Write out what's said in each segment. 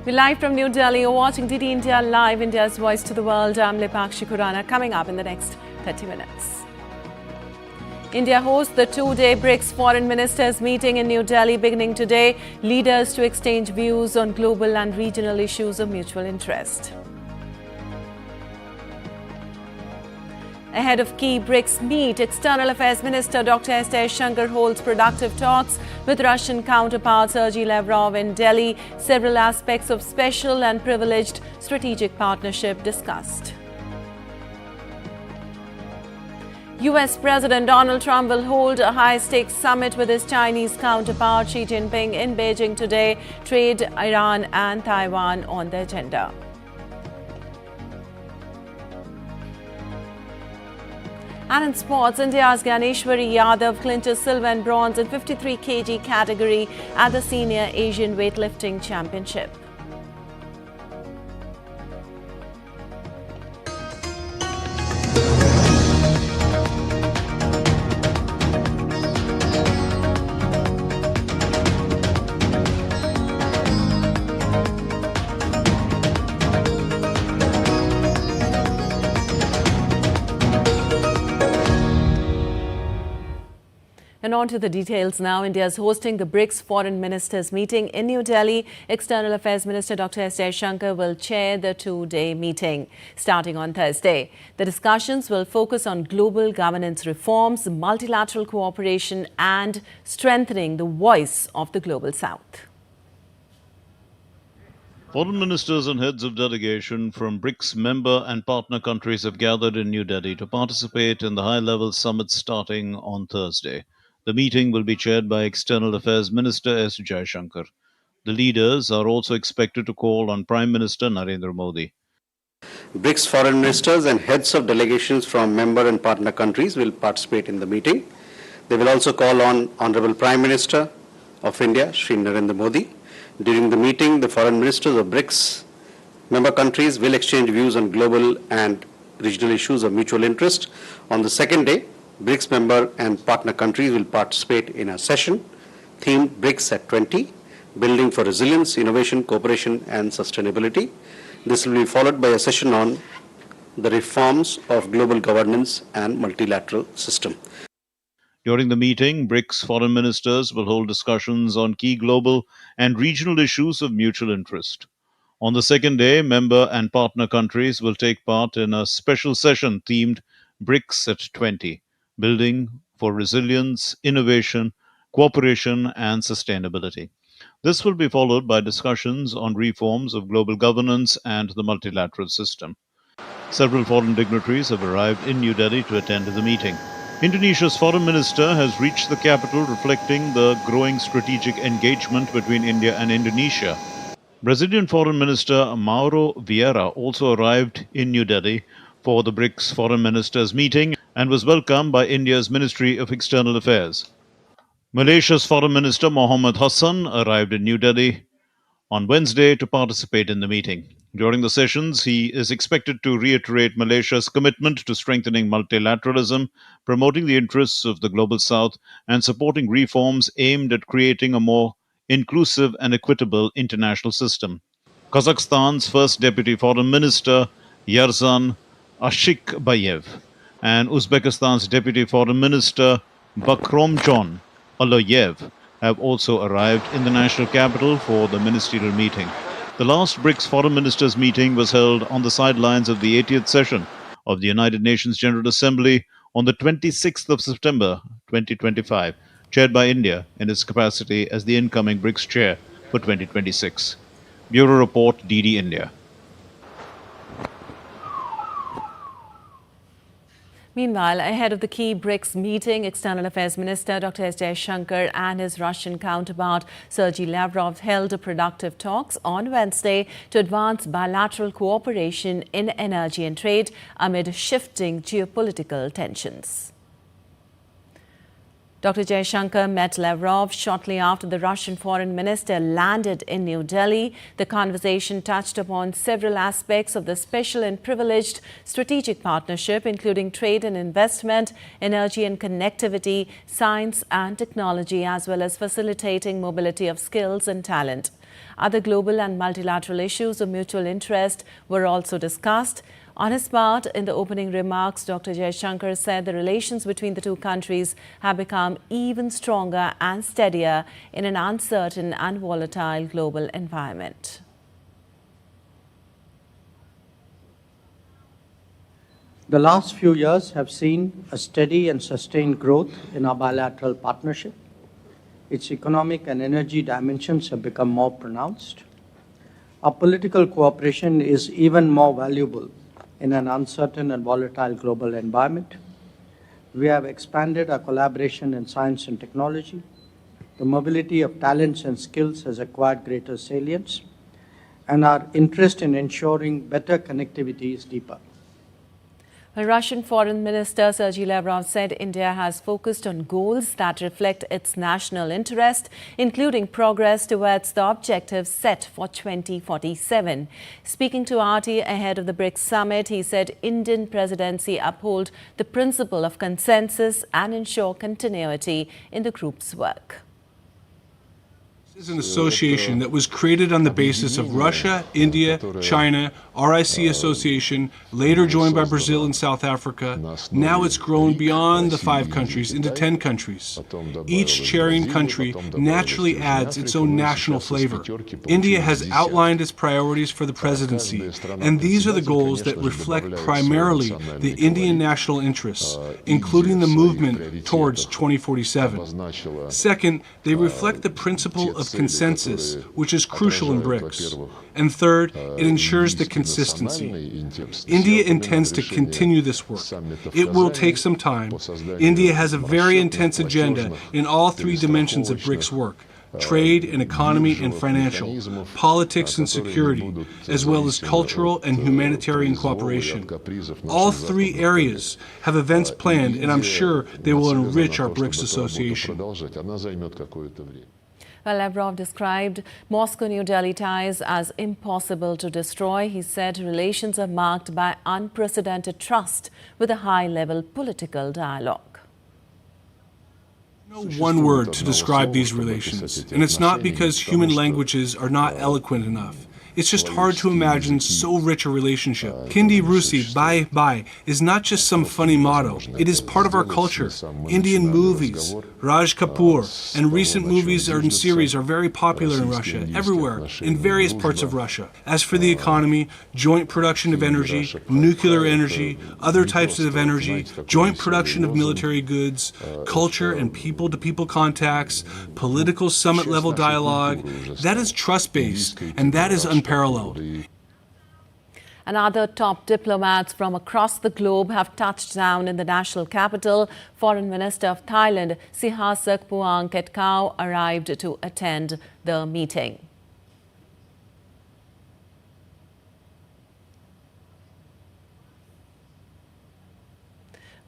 We're live from New Delhi. You're watching DD India Live, India's voice to the world. I'm Lipakshi Khurana. Coming up in the next 30 minutes. India hosts the two-day BRICS Foreign Ministers Meeting in New Delhi beginning today. Leaders to exchange views on global and regional issues of mutual interest. Ahead of key BRICS meet, External Affairs Minister Dr. S. Jaishankar holds productive talks with Russian counterpart Sergei Lavrov in Delhi. Several aspects of special and privileged strategic partnership discussed. US President Donald Trump will hold a high-stakes summit with his Chinese counterpart Xi Jinping in Beijing today. Trade, Iran and Taiwan on the agenda. And in sports, India's Gyaneshwari Yadav clinches silver and bronze in 53 kg category at the Senior Asian Weightlifting Championship. And on to the details now. India is hosting the BRICS Foreign Ministers Meeting in New Delhi. External Affairs Minister Dr. S. Jaishankar will chair the two-day meeting starting on Thursday. The discussions will focus on global governance reforms, multilateral cooperation and strengthening the voice of the Global South. Foreign ministers and heads of delegation from BRICS member and partner countries have gathered in New Delhi to participate in the high-level summit starting on Thursday. The meeting will be chaired by External Affairs Minister S. Jaishankar. The leaders are also expected to call on Prime Minister Narendra Modi. BRICS foreign ministers and heads of delegations from member and partner countries will participate in the meeting. They will also call on Honorable Prime Minister of India, Shri Narendra Modi. During the meeting, the foreign ministers of BRICS member countries will exchange views on global and regional issues of mutual interest. On the second day, BRICS member and partner countries will participate in a session themed BRICS at 20, Building for Resilience, Innovation, Cooperation and Sustainability. This will be followed by a session on the reforms of global governance and multilateral system. During the meeting, BRICS foreign ministers will hold discussions on key global and regional issues of mutual interest. On the second day, member and partner countries will take part in a special session themed BRICS at 20, Building for Resilience, Innovation, Cooperation and Sustainability. This will be followed by discussions on reforms of global governance and the multilateral system. Several foreign dignitaries have arrived in New Delhi to attend the meeting. Indonesia's foreign minister has reached the capital, reflecting the growing strategic engagement between India and Indonesia. Brazilian Foreign Minister Mauro Vieira also arrived in New Delhi for the BRICS Foreign Ministers Meeting and was welcomed by India's Ministry of External Affairs. Malaysia's Foreign Minister Mohammed Hassan arrived in New Delhi on Wednesday to participate in the meeting. During the sessions, he is expected to reiterate Malaysia's commitment to strengthening multilateralism, promoting the interests of the Global South, and supporting reforms aimed at creating a more inclusive and equitable international system. Kazakhstan's First Deputy Foreign Minister Yerzhan Ashikbayev and Uzbekistan's Deputy Foreign Minister Bakromjon Aloyev have also arrived in the national capital for the ministerial meeting. The last BRICS Foreign Ministers meeting was held on the sidelines of the 80th session of the United Nations General Assembly on the 26th of September 2025, chaired by India in its capacity as the incoming BRICS chair for 2026. Bureau Report, DD India. Meanwhile, ahead of the key BRICS meeting, External Affairs Minister Dr. S. Jaishankar and his Russian counterpart Sergei Lavrov held productive talks on Wednesday to advance bilateral cooperation in energy and trade amid shifting geopolitical tensions. Dr. Jaishankar met Lavrov shortly after the Russian foreign minister landed in New Delhi. The conversation touched upon several aspects of the special and privileged strategic partnership, including trade and investment, energy and connectivity, science and technology, as well as facilitating mobility of skills and talent. Other global and multilateral issues of mutual interest were also discussed. On his part, in the opening remarks, Dr. Jaishankar said the relations between the two countries have become even stronger and steadier in an uncertain and volatile global environment. The last few years have seen a steady and sustained growth in our bilateral partnership. Its economic and energy dimensions have become more pronounced. Our political cooperation is even more valuable in an uncertain and volatile global environment. We have expanded our collaboration in science and technology. The mobility of talents and skills has acquired greater salience, and our interest in ensuring better connectivity is deeper. Russian Foreign Minister Sergei Lavrov said India has focused on goals that reflect its national interest, including progress towards the objectives set for 2047. Speaking to RT ahead of the BRICS summit, he said Indian presidency uphold the principle of consensus and ensure continuity in the group's work. This is an association that was created on the basis of Russia, India, China, RIC Association, later joined by Brazil and South Africa. Now it's grown beyond the 5 countries into 10 countries. Each chairing country naturally adds its own national flavor. India has outlined its priorities for the presidency, and these are the goals that reflect primarily the Indian national interests, including the movement towards 2047. Second, they reflect the principle of consensus, which is crucial in BRICS. And third, it ensures the consistency. India intends to continue this work. It will take some time. India has a very intense agenda in all 3 dimensions of BRICS work: trade and economy and financial, politics and security, as well as cultural and humanitarian cooperation. All 3 areas have events planned, and I'm sure they will enrich our BRICS association. Well, Lavrov described Moscow-New Delhi ties as impossible to destroy. He said relations are marked by unprecedented trust with a high-level political dialogue. No one word to describe these relations, and it's not because human languages are not eloquent enough. It's just hard to imagine so rich a relationship. Kindi Rusi, bye bye, is not just some funny motto. It is part of our culture. Indian movies, Raj Kapoor, and recent movies and series are very popular in Russia, everywhere, in various parts of Russia. As for the economy, joint production of energy, nuclear energy, other types of energy, joint production of military goods, culture and people-to-people contacts, political summit-level dialogue, that is trust-based, and that is unparalleled. And other top diplomats from across the globe have touched down in the national capital. Foreign Minister of Thailand, Sihasak Puangketkau, arrived to attend the meeting.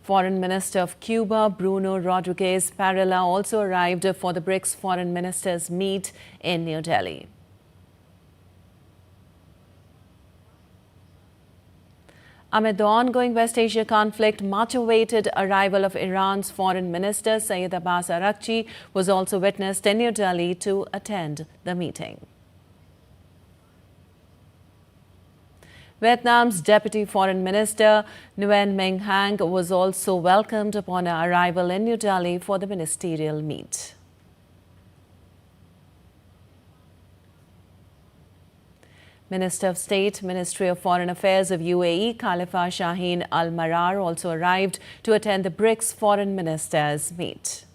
Foreign Minister of Cuba, Bruno Rodriguez Parilla, also arrived for the BRICS Foreign Ministers meet in New Delhi. Amid the ongoing West Asia conflict, much-awaited arrival of Iran's Foreign Minister Sayyid Abbas Araghchi was also witnessed in New Delhi to attend the meeting. Vietnam's Deputy Foreign Minister Nguyen Minh Hang was also welcomed upon her arrival in New Delhi for the ministerial meet. Minister of State, Ministry of Foreign Affairs of UAE, Khalifa Shaheen Al Marar, also arrived to attend the BRICS Foreign Ministers meet.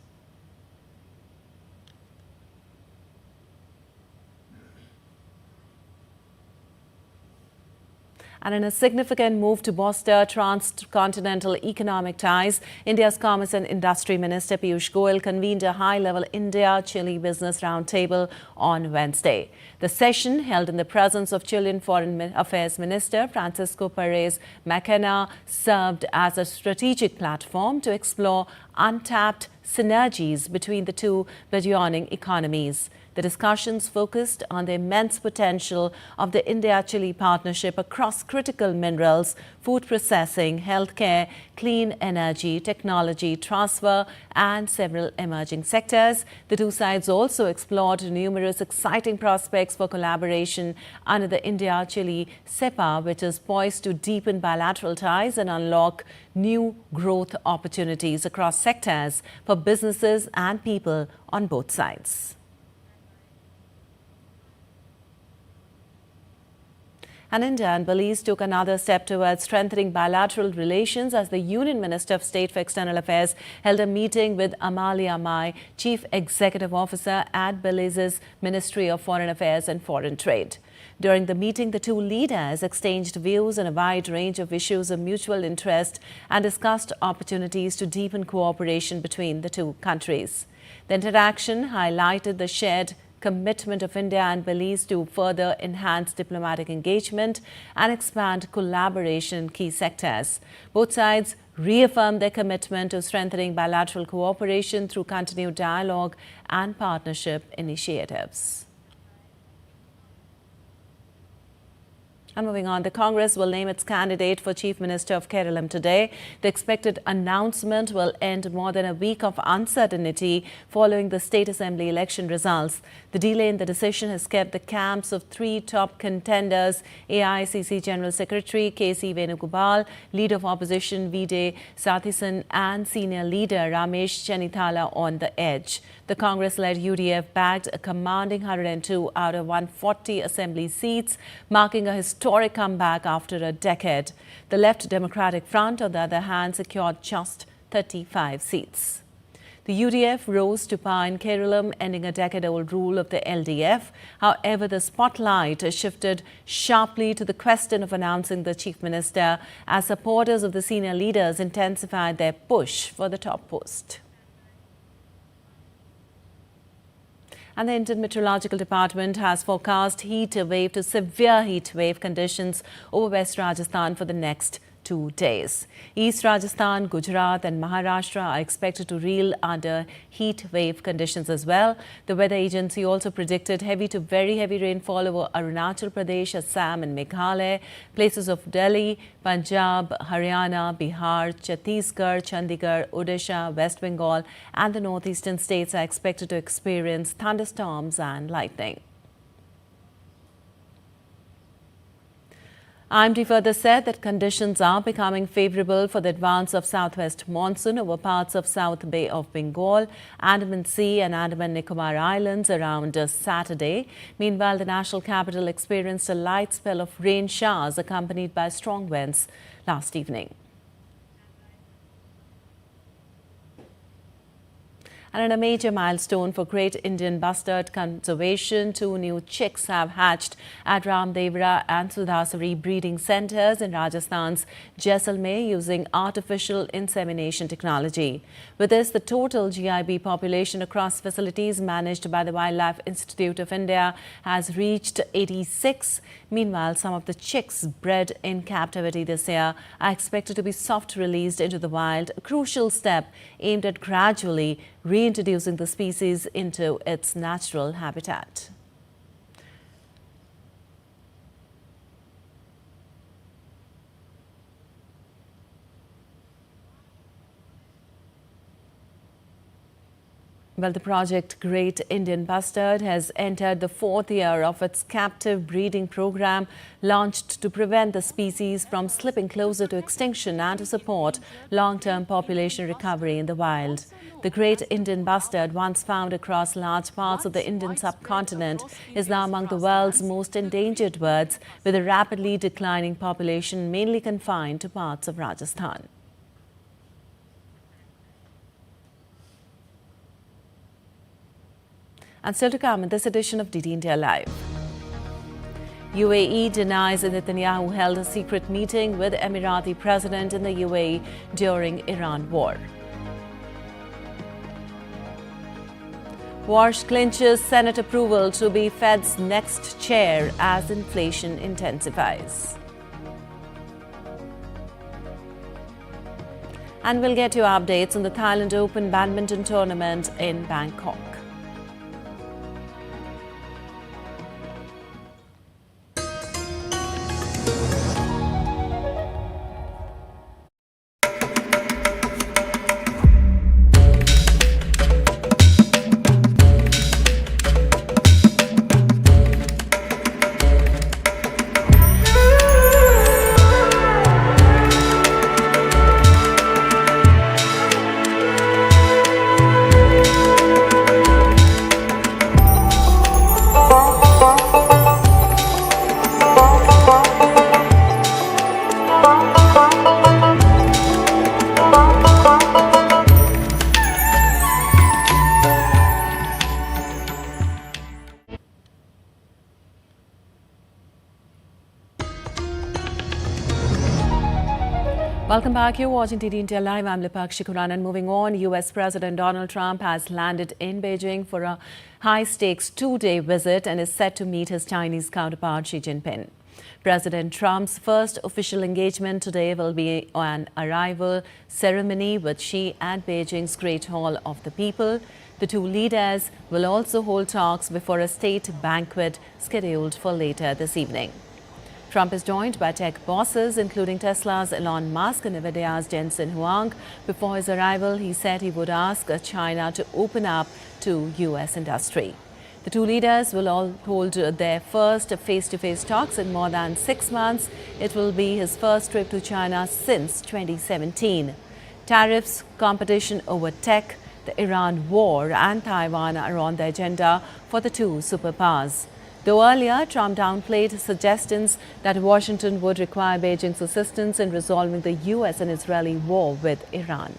And in a significant move to bolster transcontinental economic ties, India's Commerce and Industry Minister Piyush Goyal convened a high-level India-Chile business roundtable on Wednesday. The session, held in the presence of Chilean Foreign Affairs Minister Francisco Perez Mackenna, served as a strategic platform to explore untapped synergies between the two burgeoning economies. The discussions focused on the immense potential of the India-Chile partnership across critical minerals, food processing, healthcare, clean energy, technology transfer, and several emerging sectors. The two sides also explored numerous exciting prospects for collaboration under the India-Chile CEPA, which is poised to deepen bilateral ties and unlock new growth opportunities across sectors for businesses and people on both sides. And India and Belize took another step towards strengthening bilateral relations as the Union Minister of State for External Affairs held a meeting with Amalia Mai, Chief Executive Officer at Belize's Ministry of Foreign Affairs and Foreign Trade. During the meeting, the two leaders exchanged views on a wide range of issues of mutual interest and discussed opportunities to deepen cooperation between the two countries. The interaction highlighted the shared commitment of India and Belize to further enhance diplomatic engagement and expand collaboration in key sectors. Both sides reaffirmed their commitment to strengthening bilateral cooperation through continued dialogue and partnership initiatives. And moving on, the Congress will name its candidate for Chief Minister of Kerala today. The expected announcement will end more than a week of uncertainty following the State Assembly election results. The delay in the decision has kept the camps of three top contenders, AICC General Secretary K.C. Venugopal, Leader of Opposition V.D. Sathisan and Senior Leader Ramesh Chenithala on the edge. The Congress-led UDF bagged a commanding 102 out of 140 Assembly seats, marking a historic comeback after a decade. The Left Democratic Front, on the other hand, secured just 35 seats. The UDF rose to power in Kerala, ending a decade-old rule of the LDF. However, the spotlight shifted sharply to the question of announcing the Chief Minister as supporters of the senior leaders intensified their push for the top post. And the Indian Meteorological Department has forecast heat wave to severe heat wave conditions over West Rajasthan for the next 2 days. East Rajasthan, Gujarat and Maharashtra are expected to reel under heat wave conditions as well. The weather agency also predicted heavy to very heavy rainfall over Arunachal Pradesh, Assam and Meghalaya. Places of Delhi, Punjab, Haryana, Bihar, Chhattisgarh, Chandigarh, Odisha, West Bengal and the northeastern states are expected to experience thunderstorms and lightning. IMD further said that conditions are becoming favourable for the advance of southwest monsoon over parts of South Bay of Bengal, Andaman Sea and Andaman Nicobar Islands around Saturday. Meanwhile, the national capital experienced a light spell of rain showers accompanied by strong winds last evening. And in a major milestone for great Indian bustard conservation, 2 new chicks have hatched at Ramdevra and Sudhasari breeding centres in Rajasthan's Jaisalmer using artificial insemination technology. With this, the total GIB population across facilities managed by the Wildlife Institute of India has reached 86. Meanwhile, some of the chicks bred in captivity this year are expected to be soft released into the wild, a crucial step aimed at gradually reintroducing the species into its natural habitat. Well, the project Great Indian Bustard has entered the 4th year of its captive breeding program, launched to prevent the species from slipping closer to extinction and to support long-term population recovery in the wild. The Great Indian Bustard, once found across large parts of the Indian subcontinent, is now among the world's most endangered birds, with a rapidly declining population mainly confined to parts of Rajasthan. And still to come in this edition of DD India Live. UAE denies that Netanyahu held a secret meeting with Emirati president in the UAE during Iran war. Warsh clinches Senate approval to be Fed's next chair as inflation intensifies. And we'll get you updates on the Thailand Open badminton tournament in Bangkok. Welcome back. You're watching TD India Live. I'm Lipakshi Kuran. And moving on, US President Donald Trump has landed in Beijing for a high-stakes two-day visit and is set to meet his Chinese counterpart Xi Jinping. President Trump's first official engagement today will be an arrival ceremony with Xi at Beijing's Great Hall of the People. The two leaders will also hold talks before a state banquet scheduled for later this evening. Trump is joined by tech bosses, including Tesla's Elon Musk and NVIDIA's Jensen Huang. Before his arrival, he said he would ask China to open up to U.S. industry. The two leaders will all hold their first face-to-face talks in more than 6 months. It will be his first trip to China since 2017. Tariffs, competition over tech, the Iran war and Taiwan are on the agenda for the two superpowers. Though earlier, Trump downplayed suggestions that Washington would require Beijing's assistance in resolving the U.S. and Israeli war with Iran.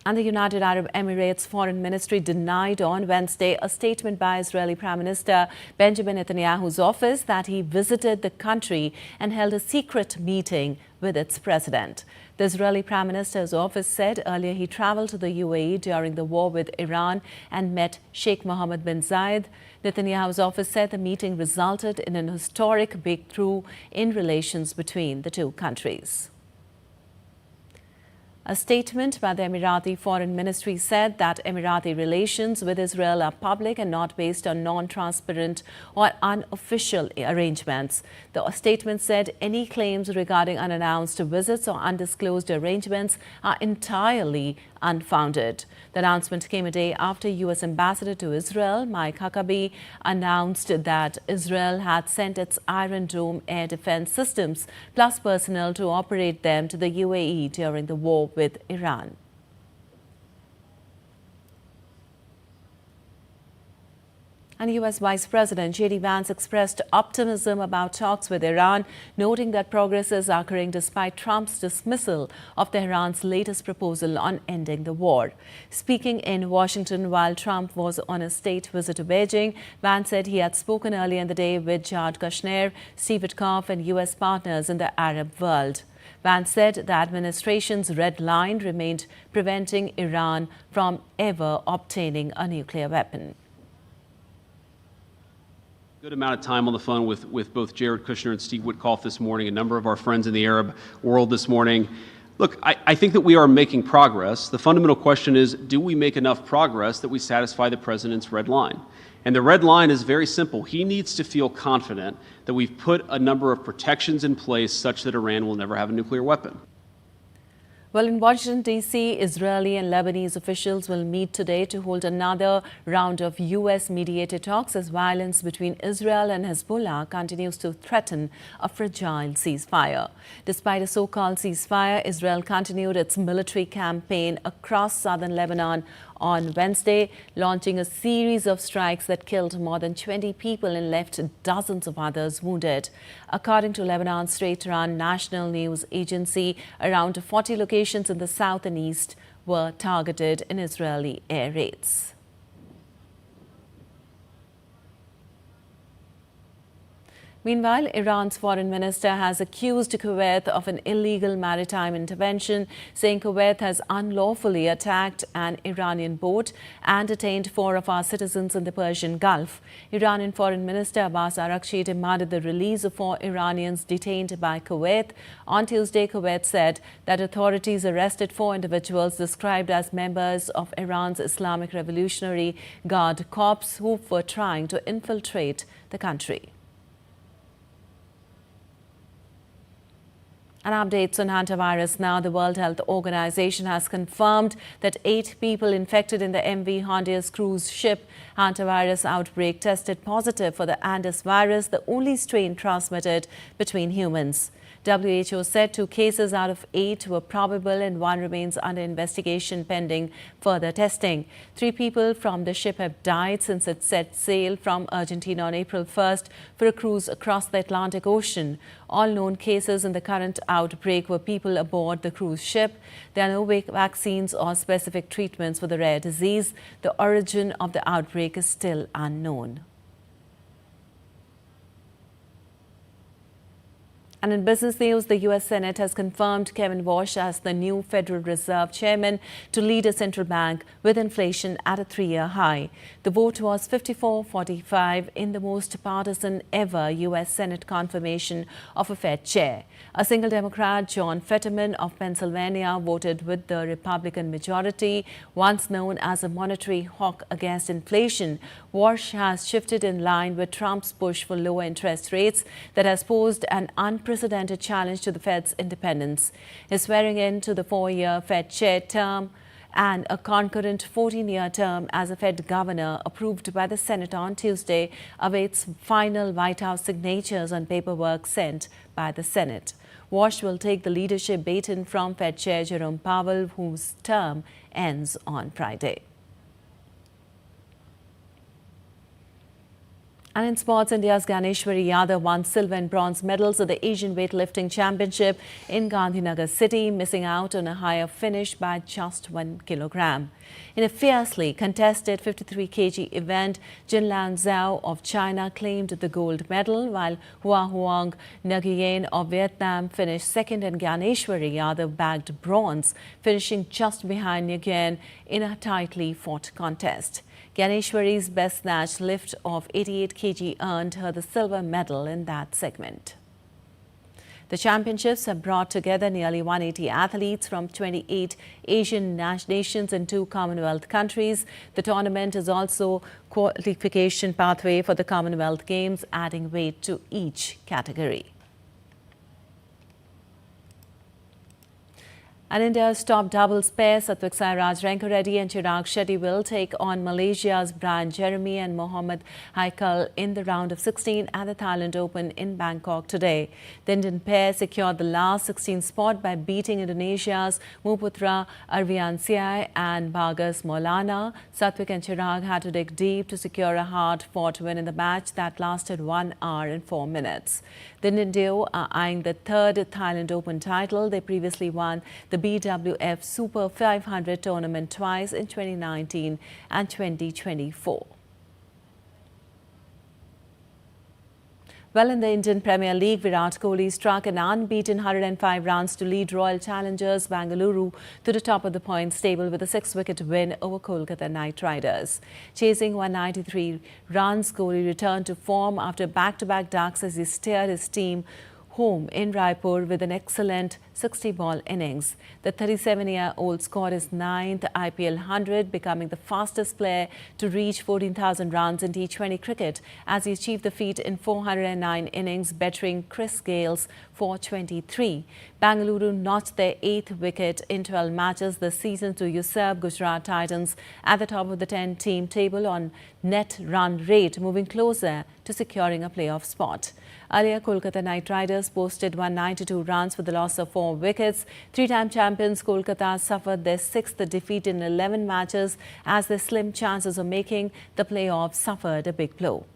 And the United Arab Emirates Foreign Ministry denied on Wednesday a statement by Israeli Prime Minister Benjamin Netanyahu's office that he visited the country and held a secret meeting with its president. The Israeli Prime Minister's office said earlier he traveled to the UAE during the war with Iran and met Sheikh Mohammed bin Zayed. Netanyahu's office said the meeting resulted in an historic breakthrough in relations between the two countries. A statement by the Emirati Foreign Ministry said that Emirati relations with Israel are public and not based on non-transparent or unofficial arrangements. The statement said any claims regarding unannounced visits or undisclosed arrangements are entirely unfounded. The announcement came a day after U.S. Ambassador to Israel, Mike Huckabee, announced that Israel had sent its Iron Dome air defense systems plus personnel to operate them to the UAE during the war with Iran. And U.S. Vice President J.D. Vance expressed optimism about talks with Iran, noting that progress is occurring despite Trump's dismissal of Tehran's latest proposal on ending the war. Speaking in Washington while Trump was on a state visit to Beijing, Vance said he had spoken earlier in the day with Jared Kushner, Steve Witkoff, and U.S. partners in the Arab world. Vance said the administration's red line remained preventing Iran from ever obtaining a nuclear weapon. Good amount of time on the phone with both Jared Kushner and Steve Witkoff this morning, a number of our friends in the Arab world this morning. Look, I think that we are making progress. The fundamental question is, do we make enough progress that we satisfy the president's red line? And the red line is very simple. He needs to feel confident that we've put a number of protections in place such that Iran will never have a nuclear weapon. Well, in Washington, D.C., Israeli and Lebanese officials will meet today to hold another round of U.S.-mediated talks as violence between Israel and Hezbollah continues to threaten a fragile ceasefire. Despite a so-called ceasefire, Israel continued its military campaign across southern Lebanon on Wednesday, launching a series of strikes that killed more than 20 people and left dozens of others wounded. According to Lebanon's state-run national news agency, around 40 locations in the south and east were targeted in Israeli air raids. Meanwhile, Iran's foreign minister has accused Kuwait of an illegal maritime intervention, saying Kuwait has unlawfully attacked an Iranian boat and detained 4 of our citizens in the Persian Gulf. Iranian Foreign Minister Abbas Araghchi demanded the release of 4 Iranians detained by Kuwait. On Tuesday, Kuwait said that authorities arrested 4 individuals described as members of Iran's Islamic Revolutionary Guard Corps who were trying to infiltrate the country. And updates on hantavirus now. The World Health Organization has confirmed that 8 people infected in the MV Hondias cruise ship hantavirus outbreak tested positive for the Andes virus, the only strain transmitted between humans. WHO said 2 cases out of 8 were probable and 1 remains under investigation pending further testing. 3 people from the ship have died since it set sail from Argentina on April 1st for a cruise across the Atlantic Ocean. All known cases in the current outbreak were people aboard the cruise ship. There are no vaccines or specific treatments for the rare disease. The origin of the outbreak is still unknown. And in business news, the U.S. Senate has confirmed Kevin Warsh as the new Federal Reserve Chairman to lead a central bank with inflation at a 3-year high. The vote was 54-45 in the most partisan ever U.S. Senate confirmation of a Fed chair. A single Democrat, John Fetterman of Pennsylvania, voted with the Republican majority, once known as a monetary hawk against inflation. Warsh has shifted in line with Trump's push for lower interest rates that has posed an unprecedented challenge to the Fed's independence. His swearing in to the 4-year Fed chair term and a concurrent 14-year term as a Fed governor approved by the Senate on Tuesday awaits final White House signatures on paperwork sent by the Senate. Warsh will take the leadership baton from Fed Chair Jerome Powell, whose term ends on Friday. And in sports, India's Gyaneshwari Yadav won silver and bronze medals at the Asian Weightlifting Championship in Gandhinagar city, missing out on a higher finish by just 1 kilogram. In a fiercely contested 53 kg event, Jinlan Zhao of China claimed the gold medal, while Hua Huang Nguyen of Vietnam finished second and Gyaneshwari Yadav bagged bronze, finishing just behind Nguyen in a tightly fought contest. Gyaneshwari's best snatch lift of 88 kg earned her the silver medal in that segment. The championships have brought together nearly 180 athletes from 28 Asian nations and 2 Commonwealth countries. The tournament is also a qualification pathway for the Commonwealth Games, adding weight to each category. And India's top doubles pair, Satvik Sairaj Rankireddy and Chirag Shetty, will take on Malaysia's Brian Jeremy and Mohammad Haikal in the round of 16 at the Thailand Open in Bangkok today. The Indian pair secured the last 16 spot by beating Indonesia's Muputra Arviansyah and Bagas Maulana. Satvik and Chirag had to dig deep to secure a hard-fought win in the match that lasted 1 hour and 4 minutes. The Indian duo are eyeing the 3rd Thailand Open title. They previously won the BWF Super 500 tournament twice in 2019 and 2024. Well, in the Indian Premier League, Virat Kohli struck an unbeaten 105 runs to lead Royal Challengers Bangalore to the top of the points table with a 6-wicket win over Kolkata Knight Riders. Chasing 193 runs, Kohli returned to form after back-to-back ducks as he steered his team home in Raipur with an excellent 60-ball innings. The 37-year-old scored his 9th IPL 100, becoming the fastest player to reach 14,000 runs in T20 cricket as he achieved the feat in 409 innings, bettering Chris Gale's 423. Bangalore notched their 8th wicket in 12 matches this season to usurp Gujarat Titans at the top of the 10-team table on net run rate, moving closer to securing a playoff spot. Earlier, Kolkata Knight Riders posted 192 runs with the loss of 4 wickets. 3-time champions Kolkata suffered their 6th defeat in 11 matches as their slim chances of making the playoffs suffered a big blow.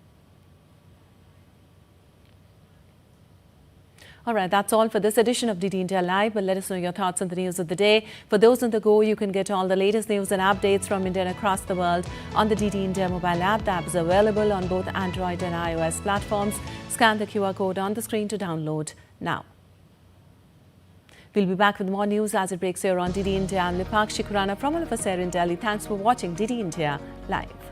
All right, that's all for this edition of DD India Live. But let us know your thoughts on the news of the day. For those on the go, you can get all the latest news and updates from India and across the world on the DD India mobile app. The app is available on both Android and iOS platforms. Scan the QR code on the screen to download now. We'll be back with more news as it breaks here on DD India. I'm Lipakshi Khurana from all of us here in Delhi. Thanks for watching DD India Live.